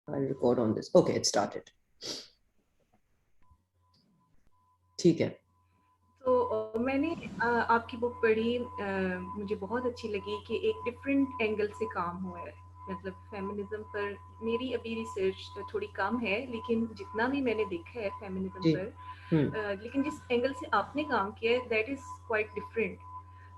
I'll record on this. Okay, it started. ٹھیک ہے. تو میں نے آپ کی بک پڑھی, مجھے بہت اچھی لگی کہ ایک ڈفرینٹ اینگل سے کام ہوا ہے. مطلب فیمنزم پر میری ابھی ریسرچ تھوڑی کم ہے, لیکن جتنا بھی میں نے دیکھا ہے فیمنزم پر, لیکن جس اینگل سے آپ نے کام کیا ہے دیٹ از کوائٹ ڈفرینٹ.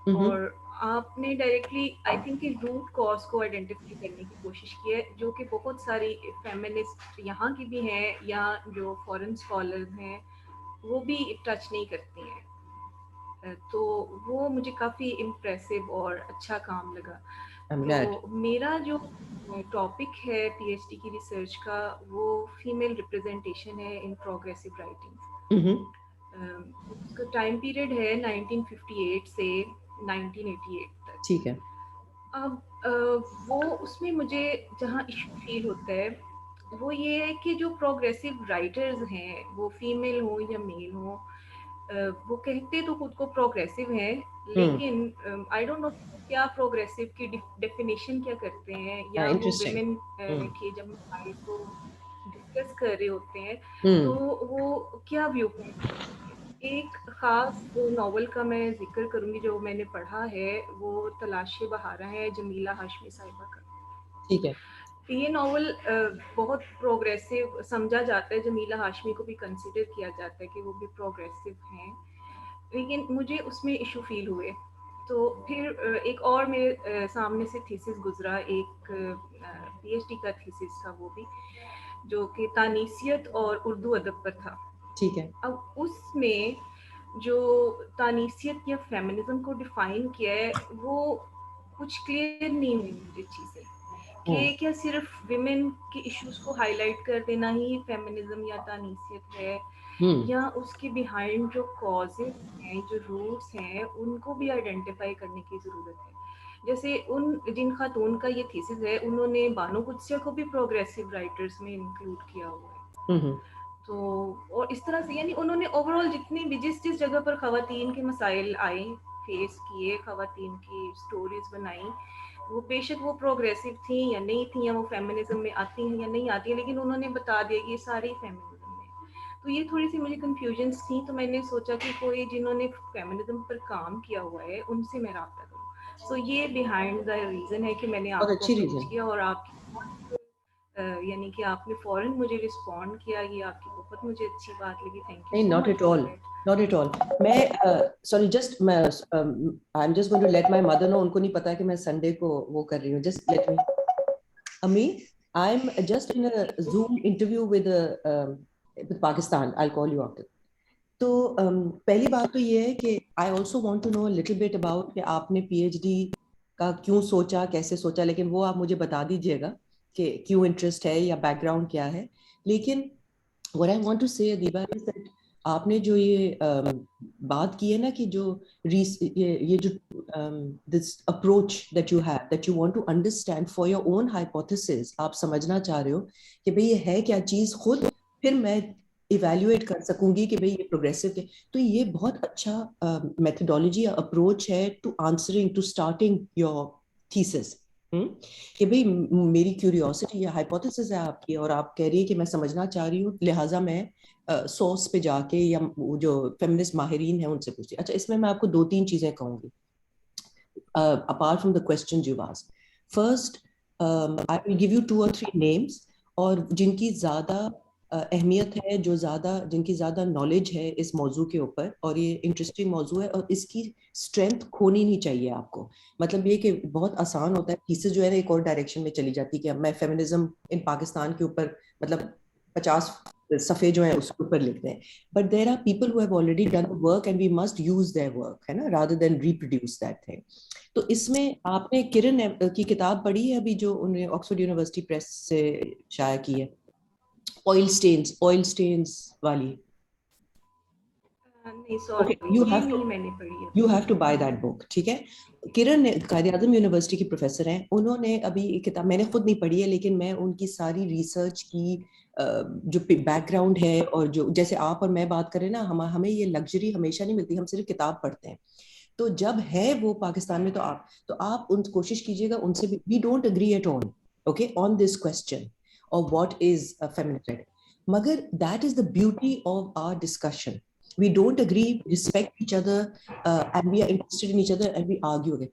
اور آپ نے ڈائریکٹلی آئی تھنک کہ روٹ کاز کو آئیڈینٹیفائی کرنے کی کوشش کی ہے, جو کہ بہت ساری فیمنسٹ یہاں کی بھی ہیں یا جو فورن اسکالرز ہیں وہ بھی ٹچ نہیں کرتی ہیں. تو وہ مجھے کافی امپریسو اور اچھا کام لگا. تو میرا جو ٹاپک ہے پی ایچ ڈی کی ریسرچ کا وہ فیمیل ریپرزینٹیشن ہے ان پروگریسو رائٹنگ. اس کا ٹائم پیریڈ ہے 1958 سے 1988 تک. ٹھیک ہے. اب وہ اس میں مجھے جہاں ایشو فیل ہوتا ہے وہ یہ ہے کہ جو پروگریسو رائٹرز ہیں وہ فیمیل ہوں یا میل ہوں, وہ کہتے تو خود کو پروگریسو ہیں, لیکن آئی ڈونٹ نو کیا پروگریسو کی ڈیفینیشن کیا کرتے ہیں, یا وہ ویمن کے جب مسائل کو ڈسکس کر رہے ہوتے ہیں تو وہ کیا ویو پوائنٹ. ایک خاص ناول کا میں ذکر کروں گی جو میں نے پڑھا ہے, وہ تلاش بہارا ہے, جمیلہ ہاشمی صاحبہ کا. ٹھیک ہے. یہ ناول بہت پروگریسو سمجھا جاتا ہے, جمیلہ ہاشمی کو بھی کنسیڈر کیا جاتا ہے کہ وہ بھی پروگریسو ہیں, لیکن مجھے اس میں ایشو فیل ہوئے. تو پھر ایک اور میرے سامنے سے تھیسس گزرا, ایک پی ایچ ڈی کا تھیسس تھا وہ بھی, جو کہ تانیثیت اور اردو ادب پر تھا. ٹھیک ہے. اب اس میں جو تانیثیت یا فیمنزم کو ڈیفائن کیا ہے وہ کچھ کلیئر نہیں ہوئی مجھے چیزیں, کہ کیا صرف ویمن کے ایشوز کو ہائی لائٹ کر دینا ہی فیمنزم یا تانیثیت ہے, یا اس کے بیہائنڈ جو کازز ہیں, جو روٹس ہیں, ان کو بھی آئیڈینٹیفائی کرنے کی ضرورت ہے. جیسے جن خاتون کا یہ تھیسس ہے انہوں نے بانو قدسیہ کو بھی پروگریسو رائٹرز میں انکلوڈ کیا ہوا ہے. تو اور اس طرح سے یعنی انہوں نے اوور آل جتنی بھی جس جگہ پر خواتین کے مسائل آئے, فیس کیے, خواتین کی سٹوریز بنائی, وہ بے شک وہ پروگریسو تھیں یا نہیں تھیں, یا وہ فیمنزم میں آتی ہیں یا نہیں آتی ہیں, لیکن انہوں نے بتا دیا کہ یہ ساری فیمنزم میں. تو یہ تھوڑی سی مجھے کنفیوژنس تھیں, تو میں نے سوچا کہ کوئی جنہوں نے فیمنزم پر کام کیا ہوا ہے ان سے میں رابطہ کروں. سو یہ بیہائنڈ دا ریزن ہے کہ میں نے آپ کو اپروچ کیا, اور آپ کی یعنی کہ آپ نے فوراً مجھے رسپونڈ کیا, یہ آپ کی بہت مجھے اچھی بات لگی. Thank you so Not much at for all. That. Not at all. میں sorry just I'm just going to let my mother know. ان کو نہیں پتا کہ میں سنڈے کو وہ کر رہی ہوں. Just let me. Ami, I'm just in a Zoom interview with Pakistan. I'll call you after. تو پہلی بات تو یہ ہے کہ I also want to know a little bit about کہ آپ نے پی ایچ ڈی کا کیوں سوچا, کیسے سوچا, لیکن وہ آپ مجھے بتا دیجیے گا کہ کیوں انٹرسٹ ہے یا بیک گراؤنڈ کیا ہے. لیکن what I want to say Adiba is that آپ نے جو یہ بات کی ہے نا کہ جو یہ جو this approach that you want to understand for your own hypothesis, آپ سمجھنا چاہ رہے ہو کہ بھئی یہ ہے کیا چیز, خود پھر میں ایویلویٹ کر سکوں گی کہ بھئی یہ پروگریسو ہے. تو یہ بہت اچھا میتھڈالوجی یا اپروچ ہے to answering to starting your thesis, کہ بھئی میری کیوریوسٹی یا ہائپوتھیسس ہے آپ کی, اور آپ کہہ رہی ہے کہ میں سمجھنا چاہ رہی ہوں, لہٰذا میں سورس پہ جا کے یا جو فیمنسٹ ماہرین ہیں ان سے پوچھتی. اچھا, اس میں آپ کو 2-3 چیزیں کہوں گی apart from the questions you've asked. First, I will give you 2 or 3 names, اور جن کی زیادہ اہمیت ہے, جن کی زیادہ نالج ہے اس موضوع کے اوپر, اور یہ انٹرسٹنگ موضوع ہے اور اس کی اسٹرینتھ کھونی نہیں چاہیے آپ کو. مطلب یہ کہ بہت آسان ہوتا ہے, تھیسس جو ہے نا ایک اور ڈائریکشن میں چلی جاتی ہے کہ میں فیمنزم ان پاکستان کے اوپر مطلب 50 صفحے جو ہیں اس کے اوپر لکھتے ہیں. But there are people who have already done the work and we must use their work, ہے نا, rather than reproduce that thing. تو اس میں آپ نے کرن کی کتاب پڑھی ہے ابھی جو انہوں نے آکسفورڈ یونیورسٹی پریس سے شائع کی ہے, آئل سٹینز والی. You have to buy that book. ٹھیک ہے. کرن قائد اعظم یونیورسٹی کی پروفیسر ہیں, انہوں نے ابھی ایک کتاب, میں نے خود نہیں پڑھی ہے لیکن میں ان کی ساری ریسرچ کی جو بیک گراؤنڈ ہے, اور جو جیسے آپ اور میں بات کریں نا, ہمیں یہ لگژری ہمیشہ نہیں ملتی, ہم صرف کتاب پڑھتے ہیں. تو جب ہے وہ پاکستان میں تو آپ ان کوشش کیجیے گا ان سے بھی, we don't agree at all okay on this question. or what is a feminist writing. Magar that is the beauty of our discussion. We don't agree, respect each other, and we are interested in each other and we argue again.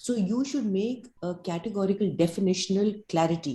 So you should make a categorical definitional clarity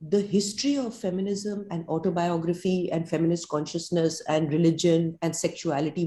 the history of feminism and autobiography and feminist consciousness and religion and sexuality,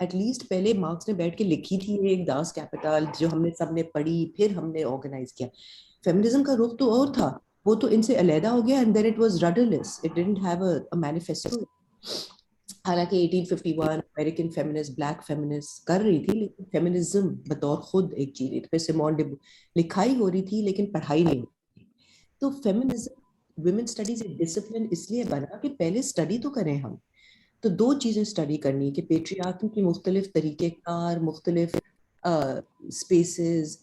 at least پہلے Marx نے بیٹھ کے لکھی تھی ایک Das capital جو ہم نے سب نے پڑھی, پھر ہم نے آرگنائز کیا. فیمنزم کا رخ تو اور تھا, وہ تو ان سے علیحدہ ہو گیا, and then it was rudderless, it didn't have a manifesto. حالانکہ 1851 امریکن فیمنسٹ, بلیک فیمنسٹ کر رہی تھی, لیکن فیمنزم بطور خود ایک چیز تھی. پھر سیمون ڈے لکھائی ہو رہی تھی لیکن پڑھائی نہیں ہوتی تھی. تو فیمنزم ویمن اسٹڈیز ایک ڈسپلن اس لیے بنا کہ پہلے اسٹڈی تو کریں ہم. تو دو چیزیں اسٹڈی کرنی کہ پیٹریارکی کی مختلف طریقہ کار, مختلف اسپیسز,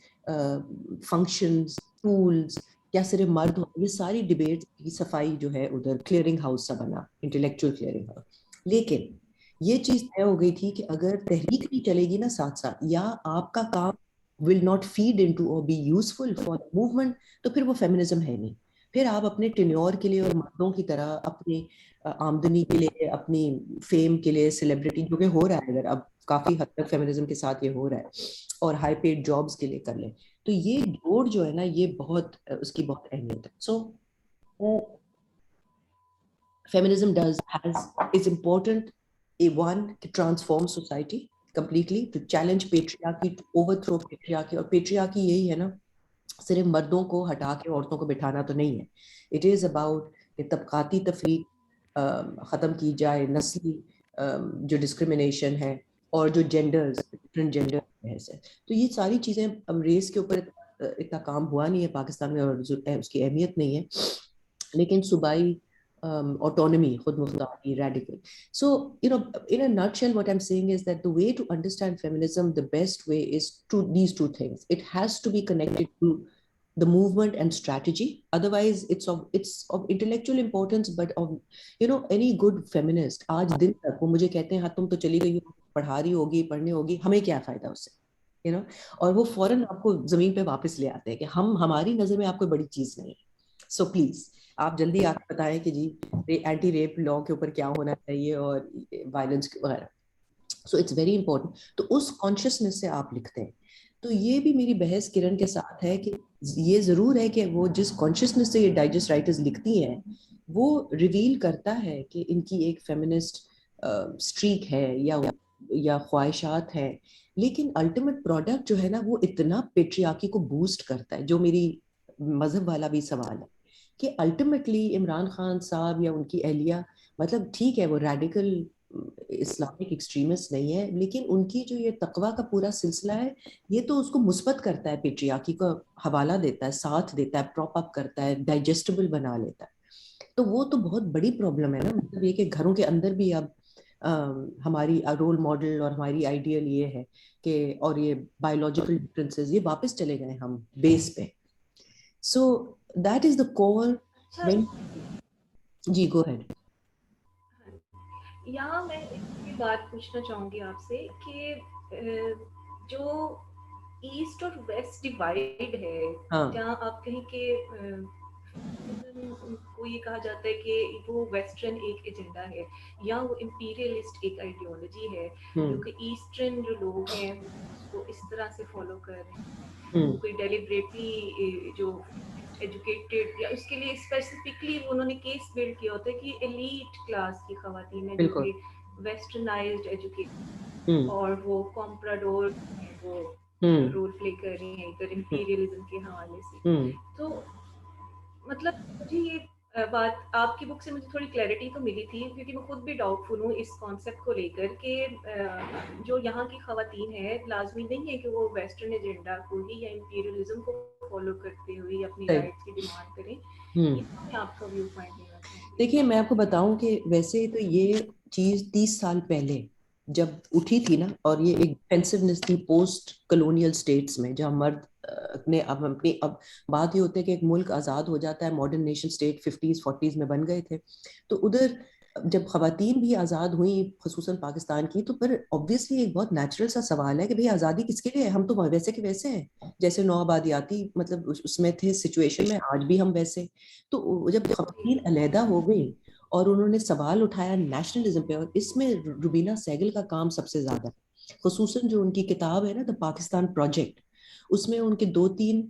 فنکشنز, ٹولز, کیا صرف مرد ہو, یہ ساری ڈبیٹ کی صفائی جو ہے ادھر کلیئرنگ ہاؤس سا بنا, انٹلیکچوئل کلیئرنگ ہاؤس. لیکن یہ چیز طے ہو گئی تھی کہ اگر تحریک نہیں چلے گی نا ساتھ ساتھ, یا آپ کا کام will not feed into or be useful for the movement, تو پھر وہ فیمنزم ہے نہیں. پھر آپ اپنے ٹینیور کے لیے اور مردوں کی طرح اپنی آمدنی کے لیے, اپنی فیم کے لیے, سیلیبریٹی جو کہ ہو رہا ہے اگر اب کافی حد تک فیمنزم کے ساتھ یہ ہو رہا ہے, اور ہائی پیڈ جابس کے لیے کر لیں, تو یہ جوڑ جو ہے نا یہ بہت اس کی بہت اہمیت ہے. سو feminism is important, one to transform society completely, to challenge patriarchy, to overthrow patriarchy. اور patriarchy یہی ہے نا, صرف مردوں کو ہٹا کے عورتوں کو بٹھانا تو نہیں ہے. it is about کہ طبقاتی تفریق ختم کی جائے, نسلی جو ڈسکریمنیشن ہے, اور جو جینڈرز ڈفرینٹ جینڈر ہے. تو یہ ساری چیزیں, اب ریس کے اوپر اتنا کام ہوا نہیں ہے پاکستان میں اور اس کی اہمیت نہیں ہے, لیکن صوبائی autonomy, خود مختاری, radical. So, in a nutshell, what I'm saying is that the way to understand feminism, the best way is these two things. It has to be connected to the movement and strategy. Otherwise, it's of intellectual importance, but of, any good feminist, آج دن تک وہ مجھے کہتے ہیں ہاں تم تو چلی گئی ہو, پڑھا رہی ہوگی, پڑھنے ہوگی, ہمیں کیا فائدہ اس سے, اور وہ فوراً آپ کو زمین پہ واپس لے آتے ہیں کہ ہماری نظر میں آپ کوئی بڑی چیز نہیں ہے. سو پلیز آپ جلدی آ کے بتائیں کہ جی اینٹی ریپ لا کے اوپر کیا ہونا چاہیے اور وائلنس وغیرہ. So it's very important. تو اس کانشیسنیس سے آپ لکھتے ہیں. تو یہ بھی میری بحث کرن کے ساتھ ہے کہ یہ ضرور ہے کہ وہ جس کانشیسنیس سے یہ ڈائجسٹ رائٹرز لکھتی ہیں وہ ریویل کرتا ہے کہ ان کی ایک فیمنسٹ اسٹریک ہے یا خواہشات ہیں, لیکن الٹیمیٹ پروڈکٹ جو ہے نا وہ اتنا پیٹریارکی کو بوسٹ کرتا ہے. جو میری مذہب والا بھی سوال ہے کہ الٹیمیٹلی عمران خان صاحب یا ان کی اہلیہ, مطلب ٹھیک ہے وہ ریڈیکل اسلامک ایکسٹریمسٹ نہیں ہے, لیکن ان کی جو یہ تقوی کا پورا سلسلہ ہے یہ تو اس کو مثبت کرتا ہے, پیٹریارکی کا حوالہ دیتا ہے, ساتھ دیتا ہے, پراپ اپ کرتا ہے, ڈائجسٹیبل بنا لیتا ہے. تو وہ تو بہت بڑی پرابلم ہے نا, مطلب یہ کہ گھروں کے اندر بھی اب ہماری رول ماڈل اور ہماری آئیڈیل یہ ہے کہ, اور یہ بایولوجیکل ڈفرینسز یہ واپس چلے گئے ہم بیس پہ. So that is the core. جی گو ہیڈ. یہاں میں ایک بات پوچھنا چاہوں گی آپ سے کہ جو ایسٹ اور ویسٹ ڈیوائڈ ہے, جہاں آپ کہیں کہ کو یہ کہا جاتا ہے کہ وہ ویسٹرن ایک ایجنڈا ہے یا وہ امپیریلسٹ ایک آئیڈیالوجی ہے, جو کہ ایسٹرن جو لوگ ہیں وہ اس طرح سے فالو کر رہے ہیں, وہ کوئی ڈیلیبریٹلی جو ایجوکیٹڈ یا اس کے لیے اسپیسیفکلی انہوں نے کیس بلڈ کیا ہوتا ہے کہ ایلیٹ کلاس کی خواتین ہیں جو کہ ویسٹرنائزڈ ایجوکیٹڈ اور وہ کمپراڈور وہ رول پلے کر رہی ہیں ادھر امپیریلزم کے حوالے سے. تو مطلب مجھے یہ بات آپ کی بک سے مجھے تھوڑی کلیئرٹی تو ملی تھی, کیونکہ میں خود بھی ڈاؤٹ فل ہوں اس کانسیپٹ کو لے کر کہ جو یہاں کی خواتین ہیں لازمی نہیں ہے کہ وہ ویسٹرن ایجنڈا کو ہی یا امپیریلزم کو فالو کرتے ہوئے اپنی رائٹس کی ڈیمانڈ کریں. یہ آپ کا ویو پوائنٹ دینا چاہوں گی. دیکھیے میں آپ کو بتاؤں کہ ویسے تو یہ چیز 30 سال پہلے جب اٹھی تھی نا, اور یہ ایک ڈیفینسونیس تھی پوسٹ کلونیل اسٹیٹس میں, جہاں مرد نے اب بات یہ ہوتی ہے کہ ایک ملک آزاد ہو جاتا ہے, modern nation state 50s 40s میں بن گئے تھے, تو ادھر جب خواتین بھی آزاد ہوئیں خصوصاً پاکستان کی, تو پھر obviously ایک بہت نیچرل سا سوال ہے کہ بھئی آزادی کس کے لیے ہے, ہم تو ویسے کے ویسے ہیں جیسے نو آبادیاتی مطلب اس میں تھے سچویشن میں, آج بھی ہم ویسے. تو جب خواتین علیحدہ ہو گئی اور انہوں نے سوال اٹھایا نیشنلزم پہ, اور اس میں روبینہ سہگل کا کام سب سے زیادہ, خصوصاً جو ان کی کتاب ہے نا دا پاکستان پروجیکٹ, اس میں ان کے 2-3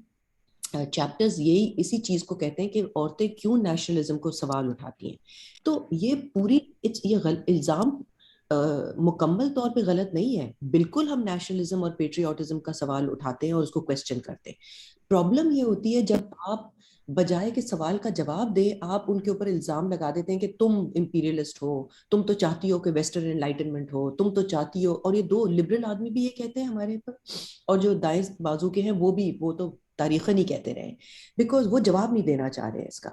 چیپٹرز یہی اسی چیز کو کہتے ہیں کہ عورتیں کیوں نیشنلزم کو سوال اٹھاتی ہیں. تو یہ پوری یہ الزام مکمل طور پہ غلط نہیں ہے. بالکل ہم نیشنلزم اور پیٹریوٹزم کا سوال اٹھاتے ہیں اور اس کو کوشچن کرتے ہیں. پرابلم یہ ہوتی ہے جب آپ بجائے کہ سوال کا جواب دیں آپ ان کے اوپر الزام لگا دیتے ہیں کہ تم امپیریلسٹ ہو, تم تو چاہتی ہو کہ ویسٹرن انلائٹنمنٹ ہو, تم تو چاہتی ہو. اور یہ دو لبرل آدمی بھی یہ کہتے ہیں ہمارے پر, اور جو دائیں بازو کے ہیں وہ بھی, وہ تو تاریخاً ہی کہتے رہے, بیکاز وہ جواب نہیں دینا چاہ رہے اس کا,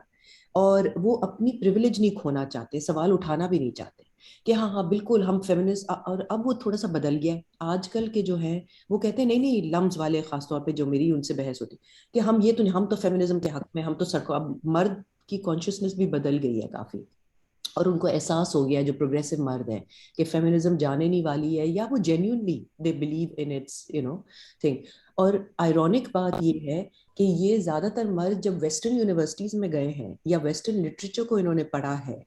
اور وہ اپنی پریویلیج نہیں کھونا چاہتے, سوال اٹھانا بھی نہیں چاہتے کہ ہاں ہاں بالکل ہم فیمنسٹ. اور اب وہ تھوڑا سا بدل گیا ہے. آج کل کے جو ہیں وہ کہتے ہیں نہیں نہیں, لمز والے خاص طور پہ جو میری ان سے بحث ہوتی کہ ہم یہ تو نہیں, ہم تو فیمنزم کے حق میں, ہم تو سڑکوں. اب مرد کی کانشیسنس بھی بدل گئی ہے کافی, اور ان کو احساس ہو گیا ہے جو پروگریسو مرد ہیں کہ فیمنزم جانے نہیں والی ہے, یا وہ genuinely they believe in its thing. اور آئرونک بات یہ ہے کہ یہ زیادہ تر مرد جب ویسٹرن یونیورسٹیز میں گئے ہیں یا ویسٹرن لٹریچر کو انہوں نے پڑھا ہے,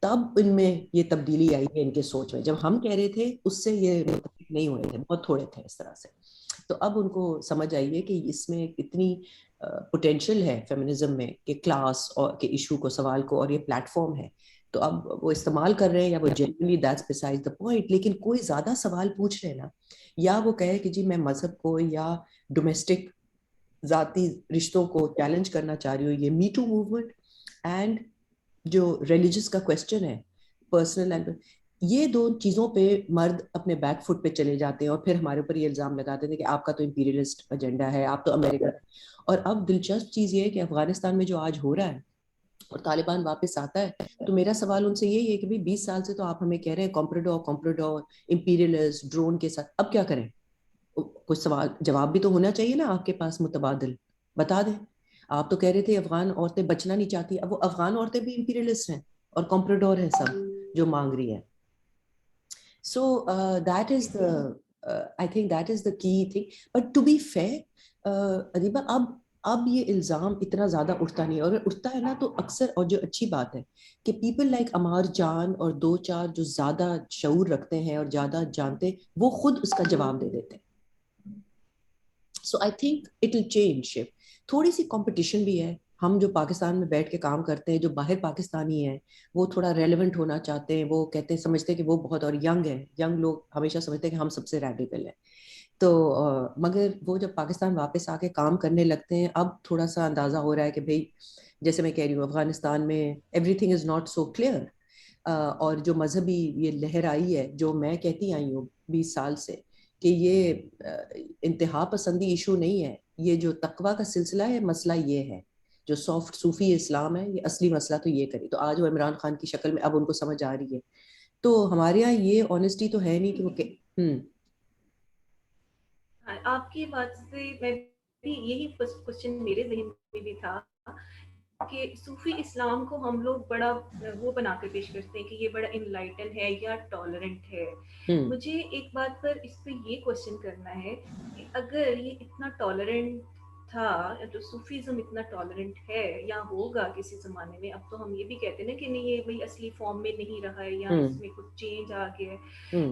تب ان میں یہ تبدیلی آئی ہے ان کے سوچ میں. جب ہم کہہ رہے تھے اس سے یہ متفق نہیں ہوئے تھے, بہت تھوڑے تھے اس طرح سے. تو اب ان کو سمجھ آئی ہے کہ اس میں اتنی پوٹینشیل ہے فیمنزم میں کہ کلاس اور کے ایشو کو, سوال کو, اور یہ پلیٹ فارم ہے, تو اب وہ استعمال کر رہے ہیں, یا وہ generally that's beside the point. لیکن کوئی زیادہ سوال پوچھ رہے نا, یا وہ کہے کہ جی میں مذہب کو یا ڈومیسٹک ذاتی رشتوں کو چیلنج کرنا چاہ رہی ہوں, یہ می ٹو موومنٹ اینڈ جو ریلیجس کا کوشچن ہے پرسنل, یہ دو چیزوں پہ مرد اپنے بیک فٹ پہ چلے جاتے ہیں, اور پھر ہمارے اوپر یہ الزام لگاتے ہیں کہ آپ کا تو امپیریلسٹ ایجنڈا ہے, آپ تو امریکہ. اور اب دلچسپ چیز یہ ہے کہ افغانستان میں جو آج ہو رہا ہے اور طالبان واپس آتا ہے, تو میرا سوال ان سے یہی ہے کہ 20 سال سے تو آپ ہمیں کہہ رہے ہیں کمپریڈور امپیریلسٹ ڈرون کے ساتھ, اب کیا کریں؟ کچھ سوال جواب بھی تو ہونا چاہیے نا آپ کے پاس متبادل, بتا دیں. آپ تو کہہ رہے تھے افغان عورتیں بچنا نہیں چاہتی, اب وہ افغان عورتیں بھی امپیریلسٹ ہیں اور کمپریڈور ہیں سب جو مانگ رہی ہیں. So that is the, I think that is the key thing. But to be fair Adeeba, اب یہ الزام اتنا زیادہ اٹھتا نہیں, اور اٹھتا ہے نا تو اکثر, اور جو اچھی بات ہے کہ پیپل لائک عمار جان اور دو چار جو زیادہ شعور رکھتے ہیں اور زیادہ جانتے, وہ خود اس کا جواب دے دیتے ہیں. So I think it will change. تھوڑی سی کمپٹیشن بھی ہے. ہم جو پاکستان میں بیٹھ کے کام کرتے ہیں, جو باہر پاکستانی ہیں, وہ تھوڑا ریلیونٹ ہونا چاہتے ہیں, وہ کہتے ہیں, سمجھتے ہیں کہ وہ بہت, اور ینگ ہیں, ینگ لوگ ہمیشہ سمجھتے ہیں کہ ہم سب سے ریڈیکل ہیں. تو مگر وہ جب پاکستان واپس آ کے کام کرنے لگتے ہیں, اب تھوڑا سا اندازہ ہو رہا ہے کہ بھئی جیسے میں کہہ رہی ہوں افغانستان میں every thing is not so clear. اور جو مذہبی یہ لہر آئی ہے, جو میں کہتی آئی ہوں 20 سال سے کہ یہ انتہا پسندی ایشو نہیں ہے, یہ جو تقویٰ کا سلسلہ ہے, مسئلہ یہ ہے جو سافٹ صوفی اسلام ہے, یہ اصلی مسئلہ تو یہ کری. تو آج وہ عمران خان کی شکل میں اب ان کو سمجھ آ رہی ہے. تو ہمارے یہاں یہ آنےسٹی تو ہے نہیں کہ وہ آپ کی بات سے میں بھی, یہی کوشچن میرے ذہن میں بھی تھا کہ صوفی اسلام کو ہم لوگ بڑا وہ بنا کر پیش کرتے ہیں کہ یہ بڑا انلائٹن ہے یا ٹالرنٹ ہے. مجھے ایک بات پر اس پہ یہ کوشچن کرنا ہے کہ اگر یہ اتنا ٹالرنٹ تھا, جو صوفیزم اتنا ٹالرنٹ ہے یا ہوگا کسی زمانے میں, اب تو ہم یہ بھی کہتے ہیں نا کہ نہیں یہ بھائی اصلی فارم میں نہیں رہا ہے یا اس میں کچھ چینج آ گیا ہے,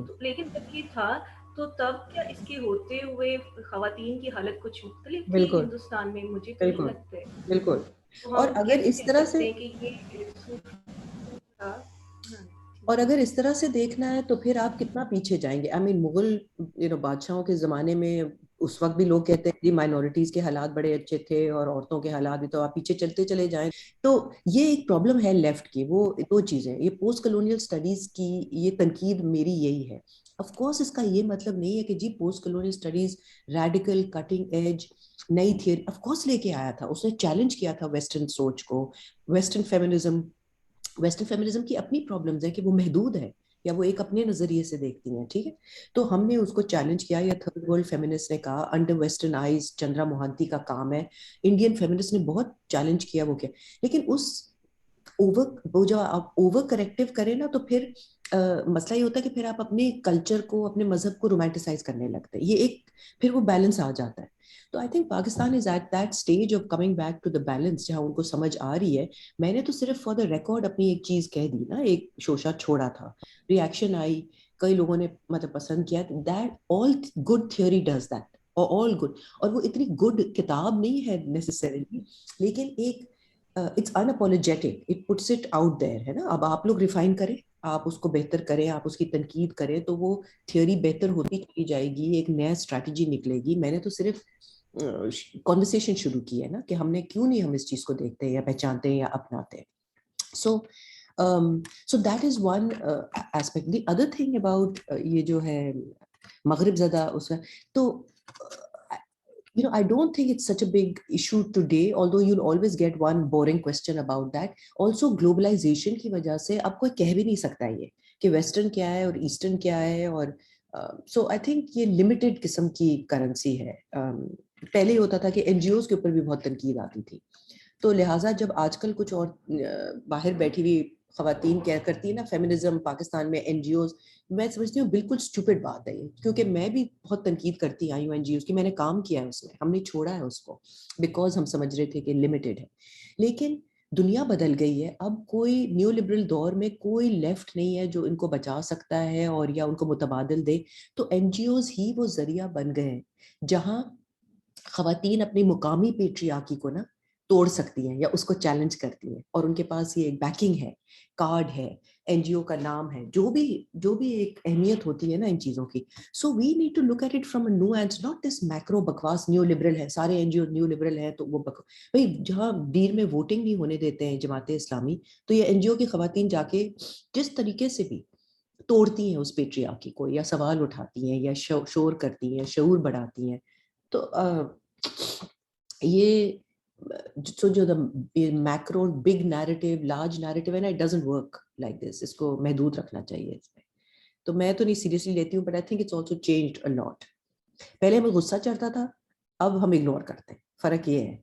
تو لیکن جب یہ تھا تو تب کیا اس کے ہوتے ہوئے خواتین کی حالت کچھ مختلف تھی بالکل ہندوستان میں؟ مجھے تو نہیں بالکل لگتا ہے. بالکل. تو اور ہم اگر کیسے اس کہہ طرح سے, سکتے ہیں کہ یہ تھا. اور اگر اس طرح سے دیکھنا ہے تو پھر آپ کتنا پیچھے جائیں گے. مغل بادشاہوں کے زمانے میں اس وقت بھی لوگ کہتے ہیں کہ مائنورٹیز کے حالات بڑے اچھے تھے اور عورتوں کے حالات بھی, تو آپ پیچھے چلتے چلے جائیں. تو یہ ایک پرابلم ہے لیفٹ کی. وہ دو چیزیں, یہ پوسٹ کلونیل سٹڈیز کی یہ تنقید میری یہی ہے. آف کورس اس کا یہ مطلب نہیں ہے کہ جی post colonial studies radical cutting edge نئی تھیوری آف کورس لے کے آیا تھا, اس نے چیلنج کیا تھا ویسٹرن سوچ کو, ویسٹرن فیمنزم کی اپنی پرابلمز ہے کہ وہ محدود ہے یا وہ ایک اپنے نظریے سے دیکھتی ہیں, ٹھیک ہے. تو ہم نے اس کو چیلنج کیا, یا تھرڈ ورلڈ فیمنسٹ نے کہا انڈر ویسٹرن آئیز چندرا موہانتی کا کام ہے, انڈین فیمنسٹ نے بہت چیلنج کیا وہ کیا. لیکن اس وہ جب آپ اوور کریکٹیو کریں نا, تو پھر مسئلہ یہ ہوتا ہے کہ پھر آپ اپنے کلچر کو, اپنے مذہب کو رومانٹیسائز کرنے لگتے ہیں. یہ ایک پھر وہ بیلنس آ جاتا ہے. تو I think Pakistan is at that stage of coming back to the balance, جہاں ان کو سمجھ آ رہی ہے. میں نے تو صرف فار دا ریکارڈ اپنی ایک چیز کہہ دی نا, ایک شوشہ چھوڑا تھا, ریئیکشن آئی, کئی لوگوں نے مطلب پسند کیا. That all good theory does that, اور آل گڈ, اور وہ اتنی گڈ کتاب نہیں ہے نیسسریلی, لیکن ایک it's unapologetic, it puts it out there, ہے نا. اب آپ لوگ ریفائن کریں, آپ اس کو بہتر کریں, آپ اس کی تنقید کریں, تو وہ تھیوری بہتر ہوتی چلی جائے گی, ایک نیا اسٹریٹجی نکلے گی. میں نے تو صرف کانورسیشن شروع کی ہے نا, کہ ہم نے کیوں نہیں ہم اس چیز کو دیکھتے ہیں یا پہچانتے ہیں یا اپناتے ہیں. So that is one aspect. The other thing about یہ جو ہے مغرب زدہ اس کا, تو I don't think it's such a big issue today, although you'll always get one boring question about that. Also globalization کی وجہ سے اب کوئی کہہ بھی نہیں سکتا یہ کہ ویسٹرن کیا ہے اور ایسٹرن کیا ہے, اور so I think یہ limited قسم کی کرنسی ہے. پہلے ہی ہوتا تھا کہ این جی اوز کے اوپر بھی بہت تنقید آتی تھی, تو لہٰذا جب آج کل کچھ اور باہر بیٹھی ہوئی خواتین کیا کرتی ہیں نا, فیمنزم پاکستان میں این جی اوز, میں سمجھتی ہوں بالکل اسٹوپڈ بات ہے یہ, کیونکہ میں بھی بہت تنقید کرتی آئی ہوں این جی اوز کی, میں نے کام کیا ہے اس میں, ہم نے چھوڑا ہے اس کو بیکاز ہم سمجھ رہے تھے کہ لمیٹڈ ہے. لیکن دنیا بدل گئی ہے, اب کوئی نیو لبرل دور میں کوئی لیفٹ نہیں ہے جو ان کو بچا سکتا ہے اور یا ان کو متبادل دے. تو این جی اوز ہی وہ ذریعہ بن گئے ہیں جہاں خواتین اپنی مقامی پیٹریارکی کو نا توڑ سکتی ہیں یا اس کو چیلنج کرتی ہیں, اور ان کے پاس یہ ایک بیکنگ ہے, کارڈ ہے, این جی او کا نام ہے, جو بھی ایک اہمیت ہوتی ہے نا ان چیزوں کی. So we need to look at it from a new and not this macro بکواس نیو لبرل ہے, سارے N G O neo liberal ہیں تو وہ بھائی جہاں دیر میں ووٹنگ نہیں ہونے دیتے ہیں جماعت اسلامی, تو یہ این جی او کی خواتین جا کے جس طریقے سے بھی توڑتی ہیں اس پیٹریارکی کو, یا سوال اٹھاتی ہیں یا شور کرتی ہیں, شعور بڑھاتی ہیں. تو یہ so جو macro big narrative large narrative ہے نا, it doesn't work like this, اس کو محدود رکھنا چاہیے اس میں. تو میں تو نہیں سیریسلی لیتی ہوں, but I think it's also changed a lot. پہلے ہمیں غصہ چڑھتا تھا, اب ہم اگنور کرتے ہیں, فرق یہ ہے.